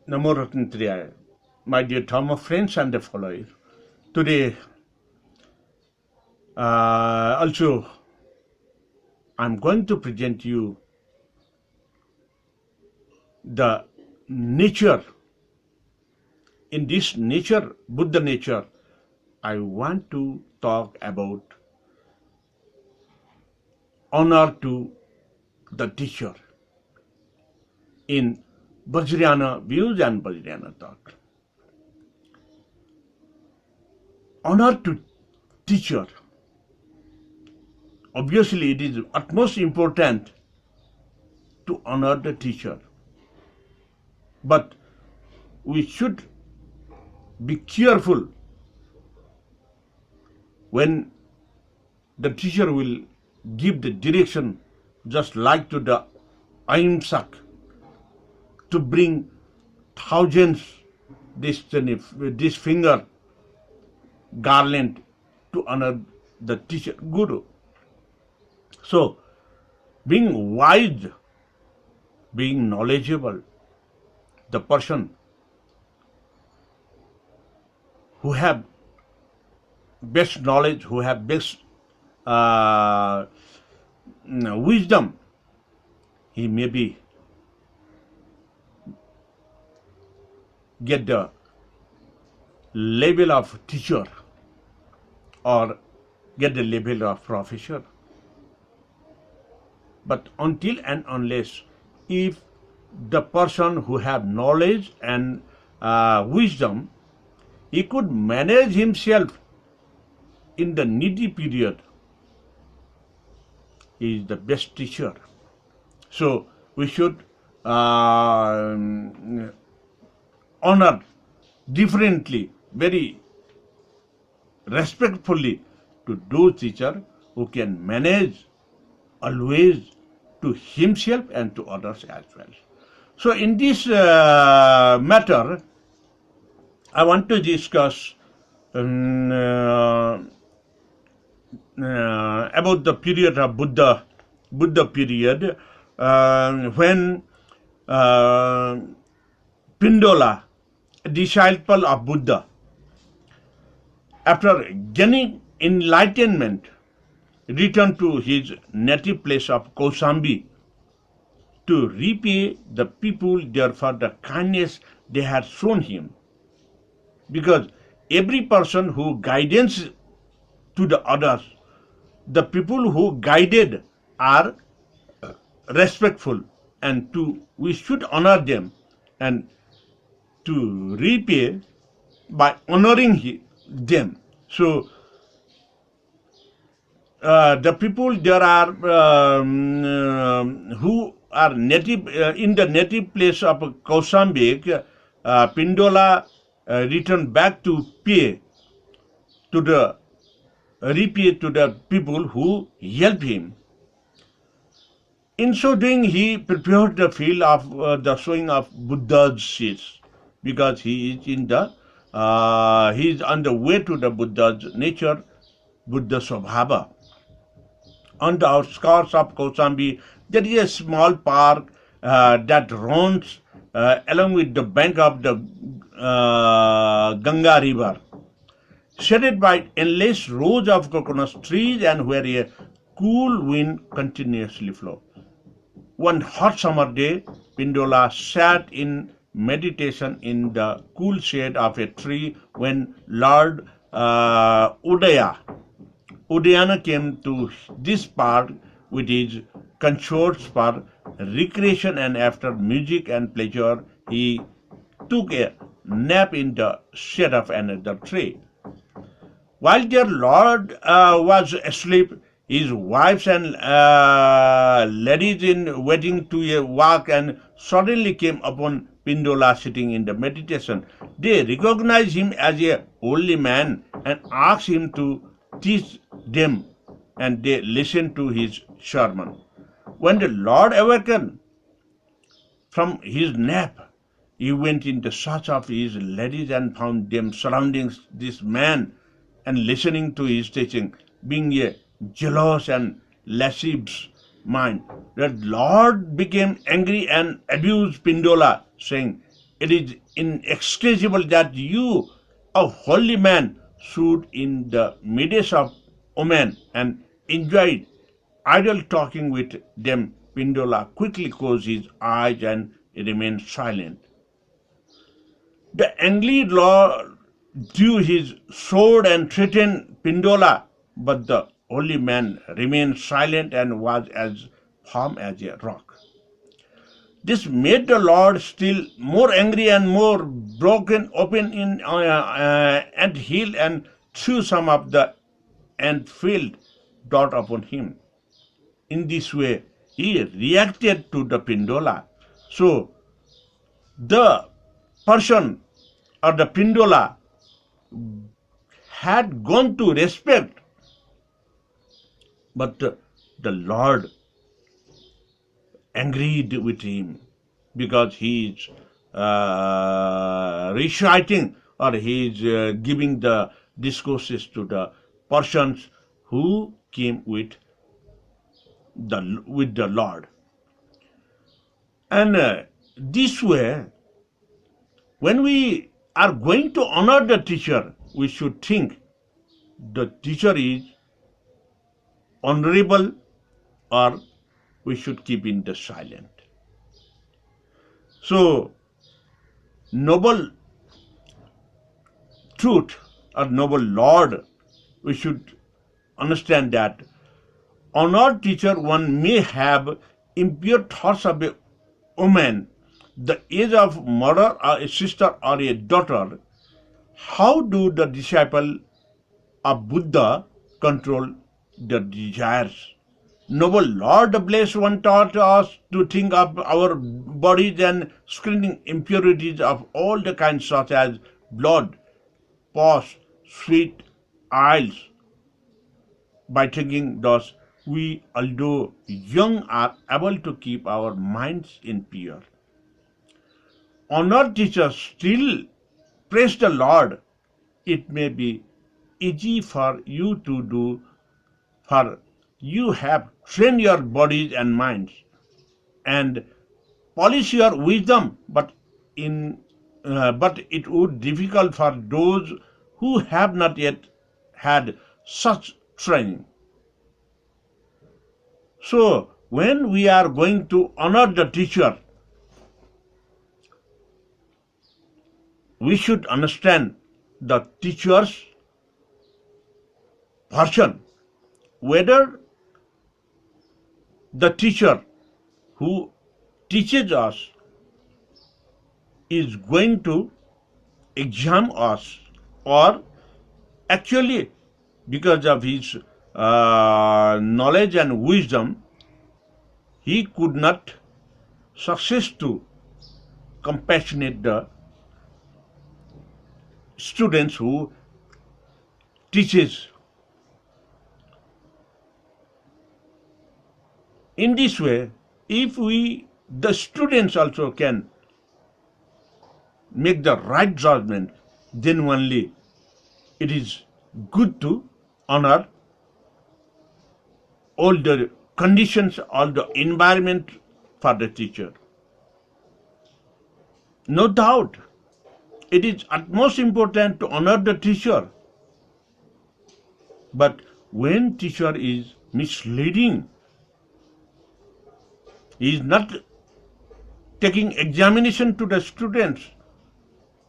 Namo Ratnatraya. My dear Dharma friends and the followers. Today, also, I'm going to present you the nature. In this nature, Buddha nature, I want to talk about honor to the teacher in Vajrayana views and Vajrayana thought. Honor to teacher. Obviously, it is utmost important to honor the teacher. But we should be careful when the teacher will give the direction just like to the ahimsak to bring thousands this finger garland to honor the teacher, guru. So, being wise, being knowledgeable, the person who have best knowledge, who have best wisdom, he maybe get the level of teacher or get the level of professor. But until and unless if the person who have knowledge and wisdom, he could manage himself in the needy period, he is the best teacher. So we should honor differently, very respectfully to those teachers who can manage always to himself and to others as well. So in this matter, I want to discuss about the period of Buddha period when Pindola, a disciple of Buddha, after gaining enlightenment, returned to his native place of Kausambi to repay the people there for the kindness they had shown him. Because every person who guidance to the others, the people who guided are respectful, and we should honor them and to repay by honoring them. So the people there are who are native in the native place of Kausambi, Pindola returned back to repay to the people who helped him. In so doing, he prepared the field of the sowing of Buddha's seeds, because he is he is on the way to the Buddha's nature, Buddha Swabhava. On the outskirts of Kausambi, there is a small park that runs along with the bank of the Ganga river, shaded by endless rows of coconut trees and where a cool wind continuously flows. One hot summer day, Pindola sat in meditation in the cool shade of a tree when Lord Udayana came to this park with his consorts for recreation, and after music and pleasure, he took a nap in the shade of another tree. While their Lord was asleep, his wives and ladies in waiting to walk and suddenly came upon Pindola sitting in the meditation. They recognized him as a holy man and asked him to teach them, and they listened to his sermon. When the Lord awakened from his nap, he went in the search of his ladies and found them surrounding this man and listening to his teaching. Being a jealous and lascivious mind, the Lord became angry and abused Pindola, saying, it is inexcusable that you, a holy man, should in the midst of women and enjoy idle talking with them. Pindola quickly closed his eyes and remained silent. The angry lord drew his sword and threatened Pindola, but the holy man remained silent and was as firm as a rock. This made the Lord still more angry and more broken open in and healed and threw some of the Anfield dot upon him. In this way, he reacted to the Pindola. So the person or the Pindola had gone to respect, but the Lord agreed with him because he is reciting or he is giving the discourses to the persons who came with the Lord. And this way, when we are going to honor the teacher, we should think the teacher is honorable or we should keep in the silent. So, noble truth or noble Lord, we should understand that honored teacher, one may have impure thoughts of a woman, the age of mother or a sister or a daughter. How do the disciple of Buddha control the desires? Noble Lord, the Blessed One, taught us to think of our bodies and screening impurities of all the kinds such as blood, pus, sweat, oils. By thinking thus, we, although young, are able to keep our minds in pure. Honored teachers still praise the Lord. It may be easy for you to do, for you have trained your bodies and minds and polish your wisdom, but it would be difficult for those who have not yet had such training. So when we are going to honor the teacher, we should understand the teacher's person, whether the teacher who teaches us is going to examine us or actually because of his knowledge and wisdom, he could not success to compassionate the students who teaches. In this way, if the students also can make the right judgment, then only it is good to honor all the conditions, all the environment for the teacher. No doubt, it is utmost important to honor the teacher. But when teacher is misleading, he is not taking examination to the students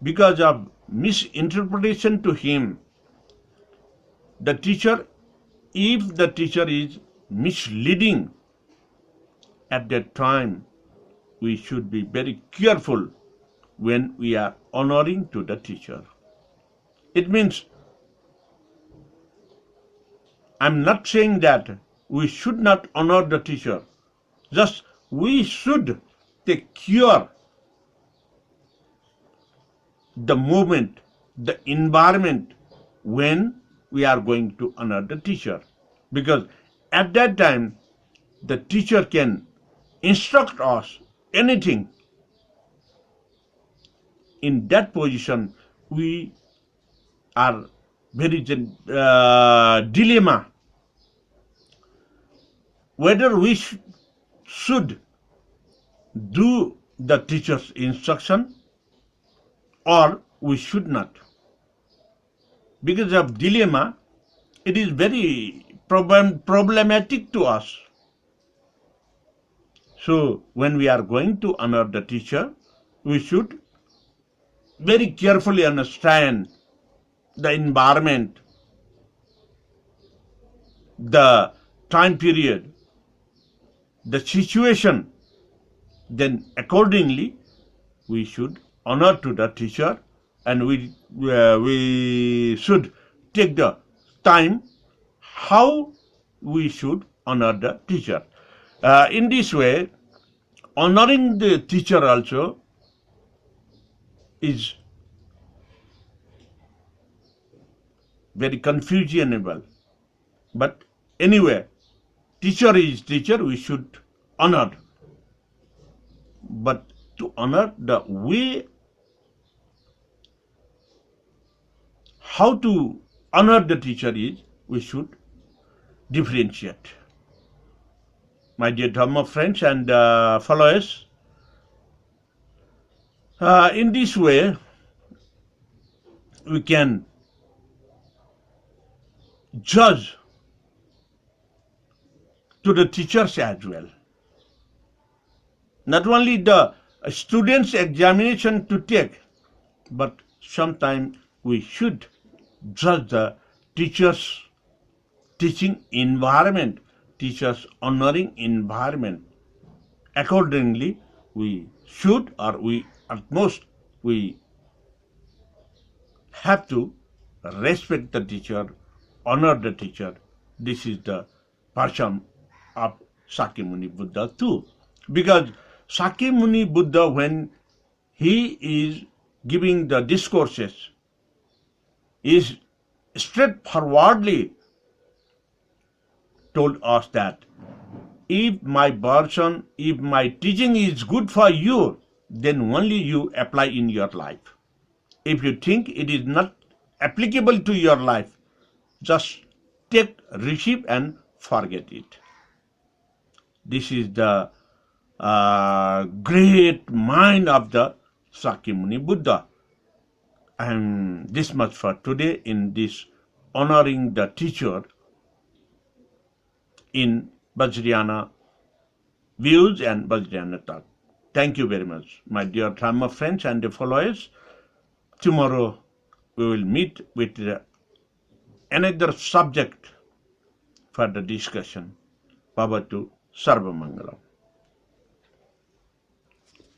because of misinterpretation to him. The teacher, if the teacher is misleading, at that time we should be very careful when we are honoring to the teacher. It means, I'm not saying that we should not honor the teacher. Just we should take care the moment, the environment when we are going to honor the teacher. Because at that time, the teacher can instruct us anything. In that position, we are very dilemma whether we should do the teacher's instruction or we should not. Because of dilemma, it is very problematic to us. So when we are going to honor the teacher, we should very carefully understand the environment, the time period, the situation. Then accordingly we should honor to the teacher, and we should take the time how we should honor the teacher. In this way, honoring the teacher also is very confusable. But anyway, teacher is teacher, we should honor. But to honor, the way how to honor the teacher is we should differentiate. My dear Dhamma friends and followers, in this way we can judge to the teachers as well. Not only the students' examination to take, but sometimes we should judge the teachers' teaching environment, teachers' honoring environment. Accordingly, we should, or we at most, we have to respect the teacher, honor the teacher. This is the passion of Shakyamuni Buddha too. Because Shakyamuni Buddha, when he is giving the discourses, is straightforwardly told us that if my version, if my teaching is good for you, then only you apply in your life. If you think it is not applicable to your life, just take, receive and forget it. This is the great mind of the Shakyamuni Buddha. And this much for today in this honoring the teacher in Vajrayana views and Vajrayana thought. Thank you very much, my dear Dhamma friends and followers. Tomorrow we will meet with another subject for the discussion. Bhavatu Sarva Mangalam.